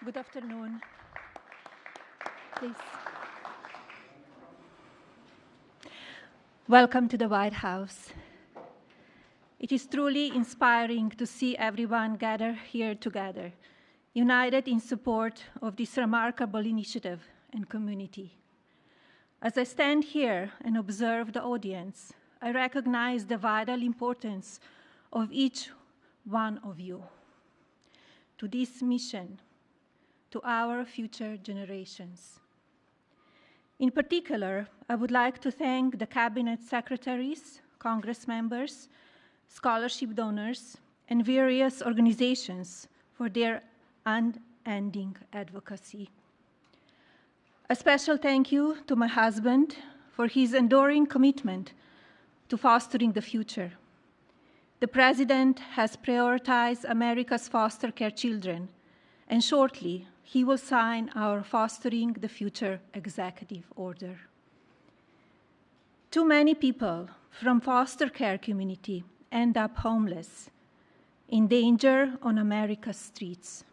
Good afternoon. Please. Welcome to the White House. It is truly inspiring to see everyone gather here together, united in support of this remarkable initiative and community. As I stand here and observe the audience, I recognize the vital importance of each one of you to this mission, to our future generations. In particular, I would like to thank the cabinet secretaries, Congress members, scholarship donors, and various organizations for their unending advocacy. A special thank you to my husband for his enduring commitment to fostering the future. The President has prioritized America's foster care children, and shortly, he will sign our Fostering the Future Executive Order. Too many people from foster care community end up homeless, in danger on America's streets.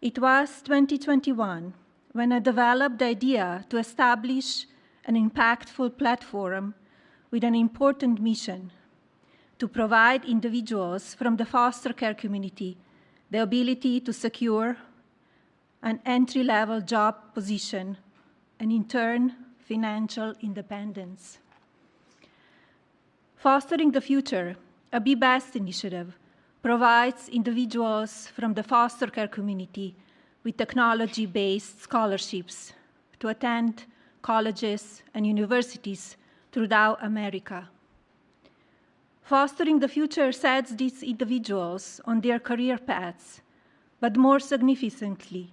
It was 2021 when I developed the idea to establish an impactful platform with an important mission to provide individuals from the foster care community the ability to secure an entry-level job position, and in turn, financial independence. Fostering the Future, a Be Best initiative, provides individuals from the foster care community with technology-based scholarships to attend colleges and universities throughout America. Fostering the Future sets these individuals on their career paths, but more significantly,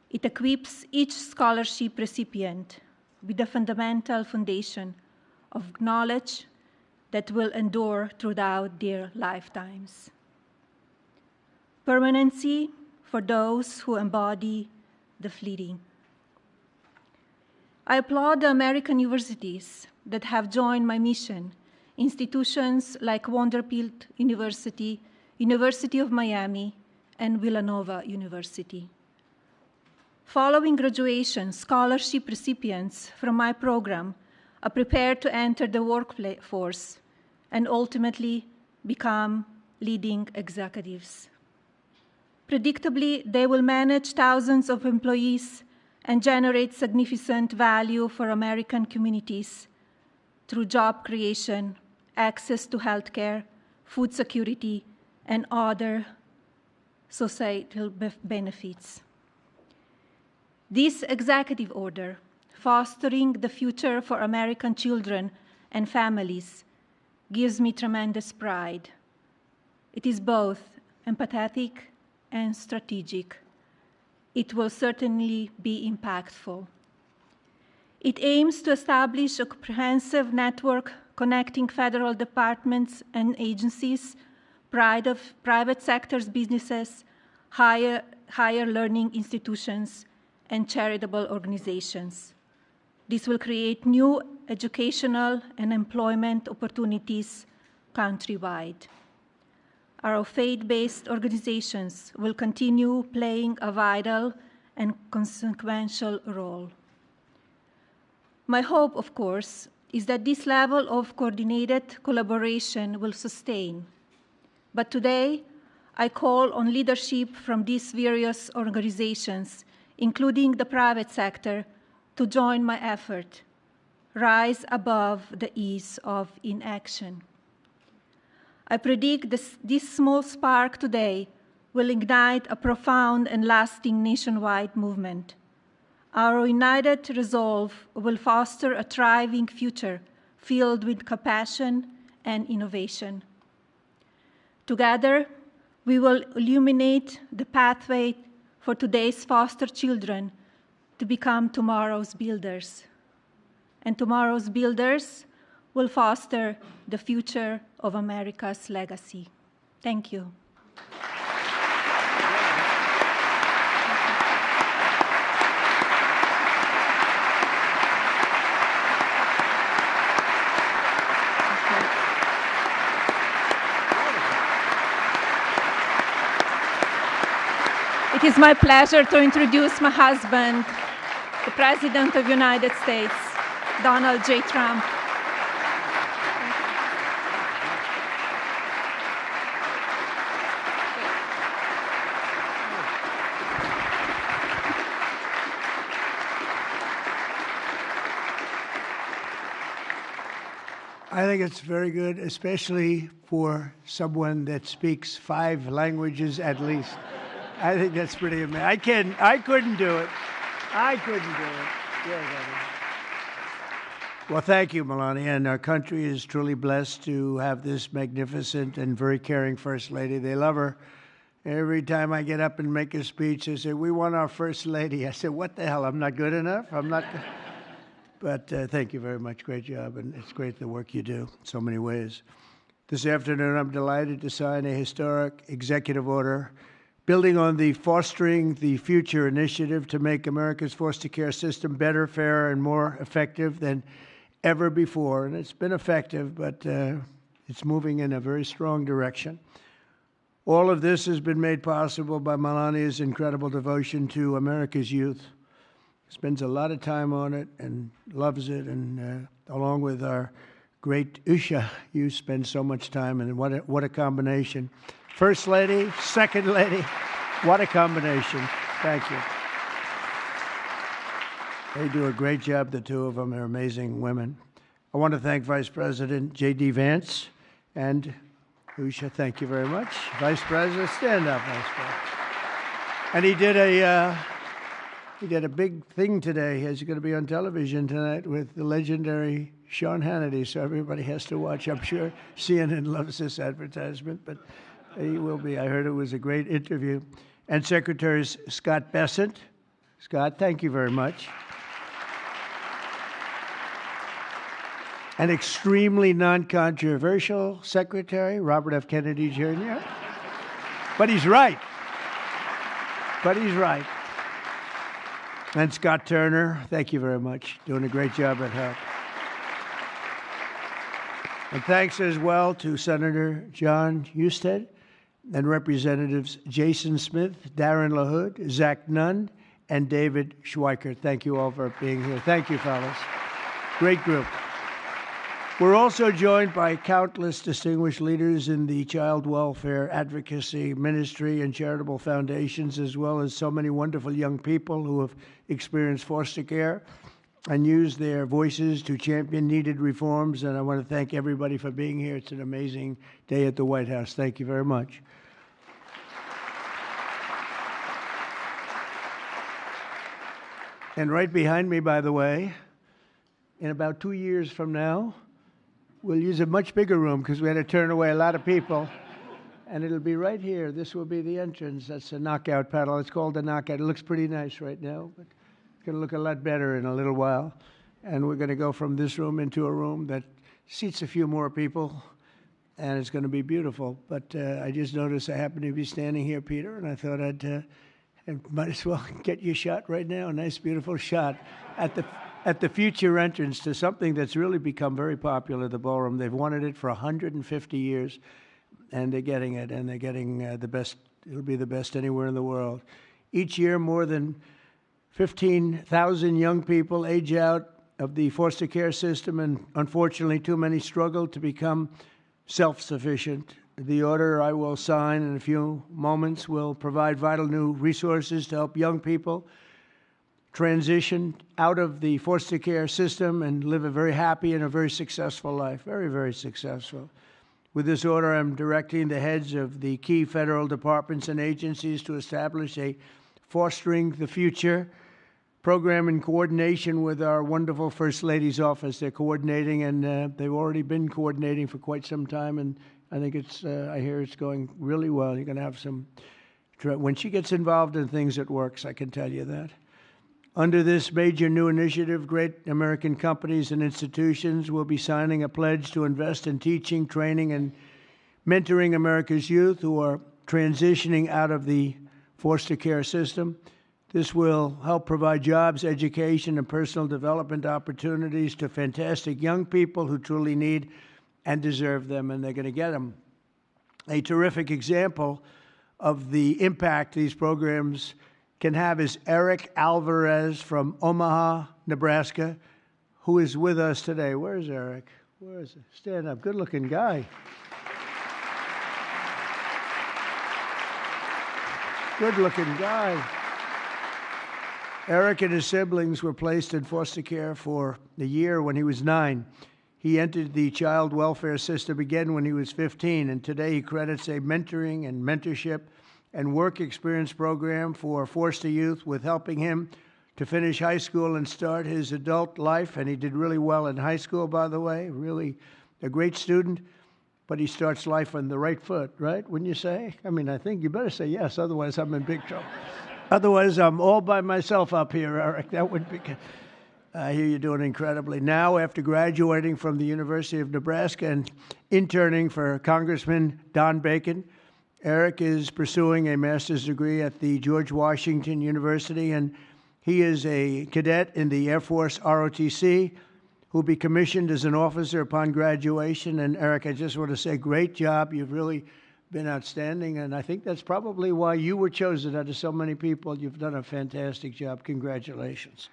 it equips each scholarship recipient with a fundamental foundation of knowledge that will endure throughout their lifetimes. Permanency for those who embody the fleeting. I applaud the American universities that have joined my mission, institutions like Vanderbilt University, University of Miami, and Villanova University. Following graduation, scholarship recipients from my program are prepared to enter the workforce and ultimately become leading executives. Predictably, they will manage thousands of employees and generate significant value for American communities through job creation, access to healthcare, food security, and other societal benefits. This executive order, Fostering the Future for American Children and Families, gives me tremendous pride. It is both empathetic and strategic. It will certainly be impactful. It aims to establish a comprehensive network connecting federal departments and agencies, private sector's businesses, higher learning institutions, and charitable organizations. This will create new educational and employment opportunities countrywide. Our faith-based organizations will continue playing a vital and consequential role. My hope, of course, is that this level of coordinated collaboration will sustain. But today, I call on leadership from these various organizations, including the private sector, to join my effort, rise above the ease of inaction. I predict this small spark today will ignite a profound and lasting nationwide movement. Our united resolve will foster a thriving future filled with compassion and innovation. Together, we will illuminate the pathway for today's foster children to become tomorrow's builders. And tomorrow's builders will foster the future of America's legacy. Thank you. It is my pleasure to introduce my husband, the President of the United States, Donald J. Trump. I think it's very good, especially for someone that speaks 5 languages at least. I think that's pretty amazing. I couldn't do it. I couldn't do it. Yes, well, thank you, Melania. And our country is truly blessed to have this magnificent and very caring First Lady. They love her. Every time I get up and make a speech, they say, "We want our First Lady." I said, "What the hell? I'm not good enough? I'm not..." But thank you very much. Great job. And it's great the work you do in so many ways. This afternoon, I'm delighted to sign a historic executive order building on the Fostering the Future initiative to make America's foster care system better, fairer, and more effective than ever before. And it's been effective, but it's moving in a very strong direction. All of this has been made possible by Melania's incredible devotion to America's youth. Spends a lot of time on it and loves it, and along with our great Usha, you spend so much time, and what a combination. First Lady, Second Lady, what a combination. Thank you. They do a great job, the two of them. They're amazing women. I want to thank Vice President J.D. Vance and Usha. Thank you very much. Vice President, stand up, Vice President. And he did a big thing today. He's going to be on television tonight with the legendary Sean Hannity, so everybody has to watch. I'm sure CNN loves this advertisement, but he will be. I heard it was a great interview. And Secretaries Scott Bessent. Scott, thank you very much. An extremely non-controversial Secretary, Robert F. Kennedy Jr. But he's right. And Scott Turner, thank you very much. Doing a great job at HUD. And thanks as well to Senator John Husted and Representatives Jason Smith, Darren LaHood, Zach Nunn, and David Schweiker. Thank you all for being here. Thank you, fellas. Great group. We're also joined by countless distinguished leaders in the child welfare advocacy, ministry, and charitable foundations, as well as so many wonderful young people who have experienced foster care and used their voices to champion needed reforms. And I want to thank everybody for being here. It's an amazing day at the White House. Thank you very much. And right behind me, by the way, in about 2 years from now, we'll use a much bigger room because we had to turn away a lot of people. And it'll be right here. This will be the entrance. That's a knockout paddle. It's called a knockout. It looks pretty nice right now, but it's going to look a lot better in a little while. And we're going to go from this room into a room that seats a few more people, and it's going to be beautiful. But I just noticed I happen to be standing here, Peter, and I thought I might as well get you a shot right now. A nice, beautiful shot at the future entrance to something that's really become very popular, the ballroom. They've wanted it for 150 years, and they're getting it, and they're getting the best. It'll be the best anywhere in the world. Each year, more than 15,000 young people age out of the foster care system, and unfortunately, too many struggle to become self-sufficient. The order I will sign in a few moments will provide vital new resources to help young people transition out of the foster care system and live a very happy and a very successful life, very, very successful. With this order, I'm directing the heads of the key federal departments and agencies to establish a Fostering the Future program in coordination with our wonderful First Lady's office. They're coordinating, and they've already been coordinating for quite some time, and I think I hear it's going really well. You're going to have when she gets involved in things, it works, I can tell you that. Under this major new initiative, great American companies and institutions will be signing a pledge to invest in teaching, training, and mentoring America's youth who are transitioning out of the foster care system. This will help provide jobs, education, and personal development opportunities to fantastic young people who truly need and deserve them, and they're going to get them. A terrific example of the impact these programs can have is Eric Alvarez from Omaha, Nebraska, who is with us today. Where's Eric? Where is he? Stand up. Good-looking guy. Good-looking guy. Eric and his siblings were placed in foster care for a year when he was 9. He entered the child welfare system again when he was 15, and today he credits a mentoring and mentorship and work experience program for foster youth with helping him to finish high school and start his adult life. And he did really well in high school, by the way, really a great student. But he starts life on the right foot, right? Wouldn't you say? I mean, I think you better say yes, otherwise I'm in big trouble. Otherwise, I'm all by myself up here, Eric. That would be good. I hear you're doing incredibly. Now, after graduating from the University of Nebraska and interning for Congressman Don Bacon, Eric is pursuing a master's degree at the George Washington University, and he is a cadet in the Air Force ROTC who will be commissioned as an officer upon graduation. And Eric, I just want to say, great job. You've really been outstanding, and I think that's probably why you were chosen out of so many people. You've done a fantastic job. Congratulations.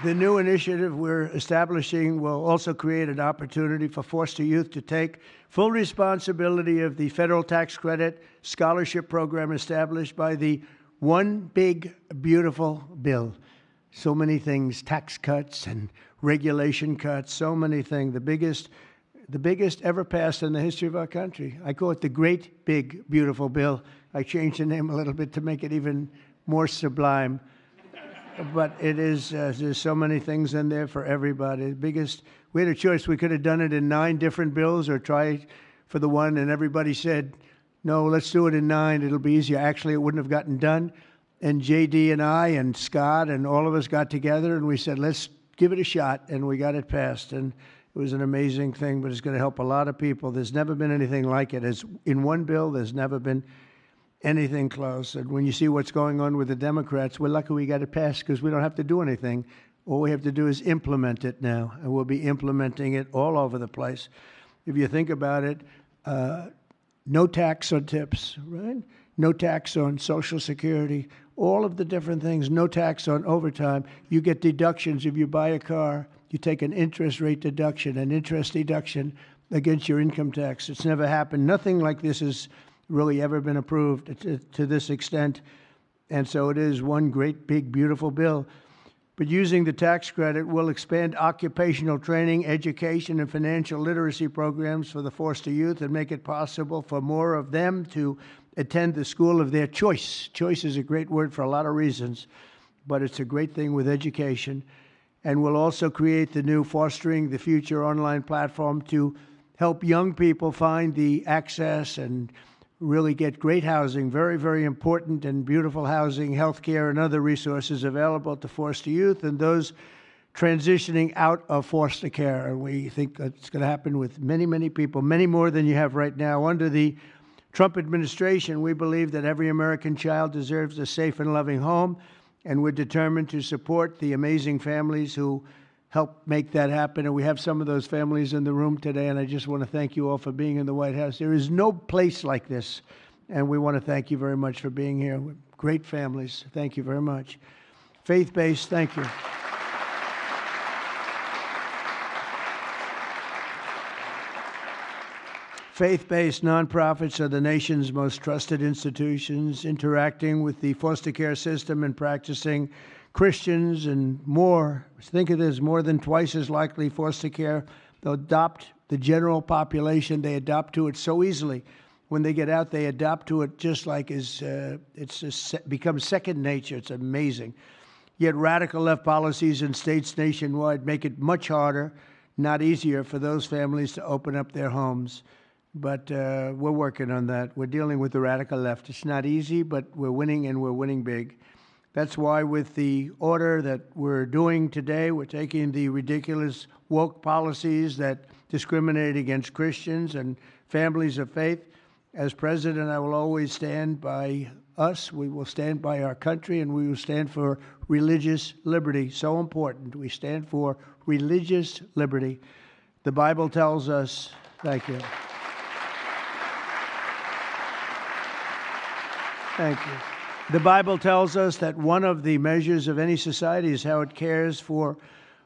The new initiative we're establishing will also create an opportunity for foster youth to take full responsibility of the federal tax credit scholarship program established by the One Big Beautiful Bill. So many things, tax cuts and regulation cuts, so many things. The biggest ever passed in the history of our country. I call it the Great Big Beautiful Bill. I changed the name a little bit to make it even more sublime. But it is, there's so many things in there for everybody. We had a choice. We could have done it in 9 different bills or try for the one, and everybody said, no, let's do it in 9. It'll be easier. Actually, it wouldn't have gotten done. And J.D. and I and Scott and all of us got together, and we said, let's give it a shot, and we got it passed. And it was an amazing thing, but it's going to help a lot of people. There's never been anything like it. As in one bill, there's never been anything close. And when you see what's going on with the Democrats, we're lucky we got it passed because we don't have to do anything. All we have to do is implement it now, and we'll be implementing it all over the place. If you think about it, no tax on tips, right? No tax on Social Security, all of the different things, no tax on overtime. You get deductions if you buy a car. You take an interest rate deduction, an interest deduction against your income tax. It's never happened. Nothing like this has really ever been approved to this extent. And so it is one great, big, beautiful bill. But using the tax credit will expand occupational training, education, and financial literacy programs for the foster youth and make it possible for more of them to attend the school of their choice. Choice is a great word for a lot of reasons, but it's a great thing with education. And we'll also create the new Fostering the Future online platform to help young people find the access and really get great housing, very, very important and beautiful housing, health care, and other resources available to foster youth and those transitioning out of foster care. And we think that's going to happen with many, many people, many more than you have right now. Under the Trump administration, we believe that every American child deserves a safe and loving home, and we're determined to support the amazing families who help make that happen. And we have some of those families in the room today, and I just want to thank you all for being in the White House. There is no place like this, and we want to thank you very much for being here. Great families. Thank you very much. Faith-based, thank you. Faith-based nonprofits are the nation's most trusted institutions, interacting with the foster care system and practicing Christians and more. Think of this, more than twice as likely foster care. They'll adopt the general population. They adopt to it so easily. When they get out, they adopt to it just like becomes second nature. It's amazing. Yet radical left policies in states nationwide make it much harder, not easier, for those families to open up their homes. But we're working on that. We're dealing with the radical left. It's not easy, but we're winning, and we're winning big. That's why with the order that we're doing today, we're taking the ridiculous woke policies that discriminate against Christians and families of faith. As president, I will always stand by us. We will stand by our country, and we will stand for religious liberty. So important. We stand for religious liberty. The Bible tells us, thank you. Thank you. The Bible tells us that one of the measures of any society is how it cares for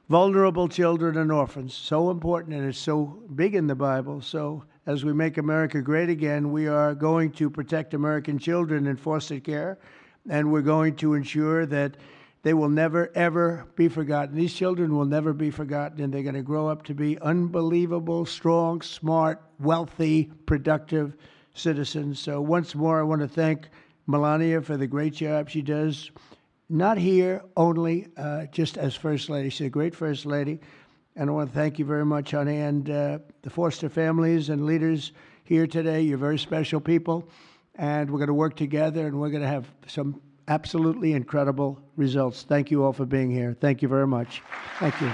vulnerable children and orphans. So important, and it's so big in the Bible. So as we make America great again, we are going to protect American children in foster care, and we're going to ensure that they will never, ever be forgotten. These children will never be forgotten, and they're going to grow up to be unbelievable, strong, smart, wealthy, productive citizens. So once more, I want to thank Melania for the great job she does, not here only just as First Lady. She's a great First Lady. And I want to thank you very much, honey, and the foster families and leaders here today. You're very special people, and we're going to work together, and we're going to have some absolutely incredible results. Thank you all for being here. Thank you very much. Thank you.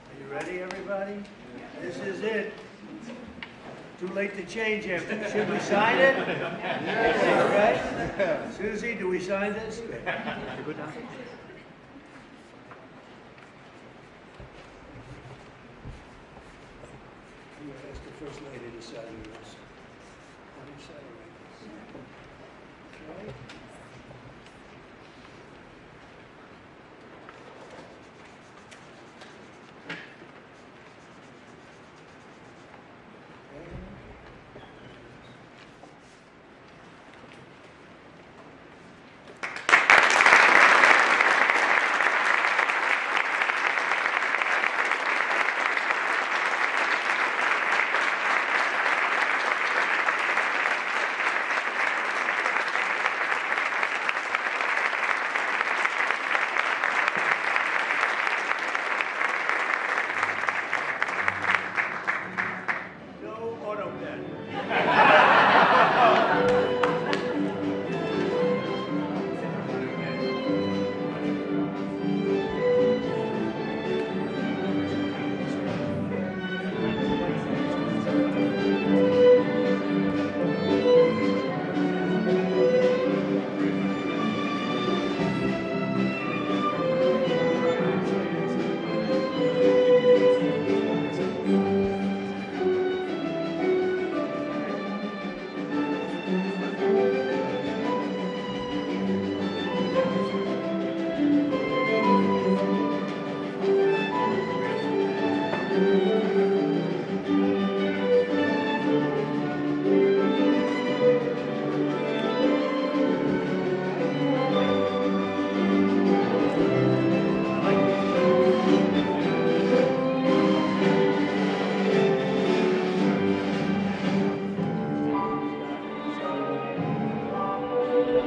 Are you ready, everybody? This is it. Too late to change after. Should we sign it? Yes. All right. Susie, do we sign this? Good. You ask the First Lady to sign this. Okay.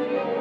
Thank you.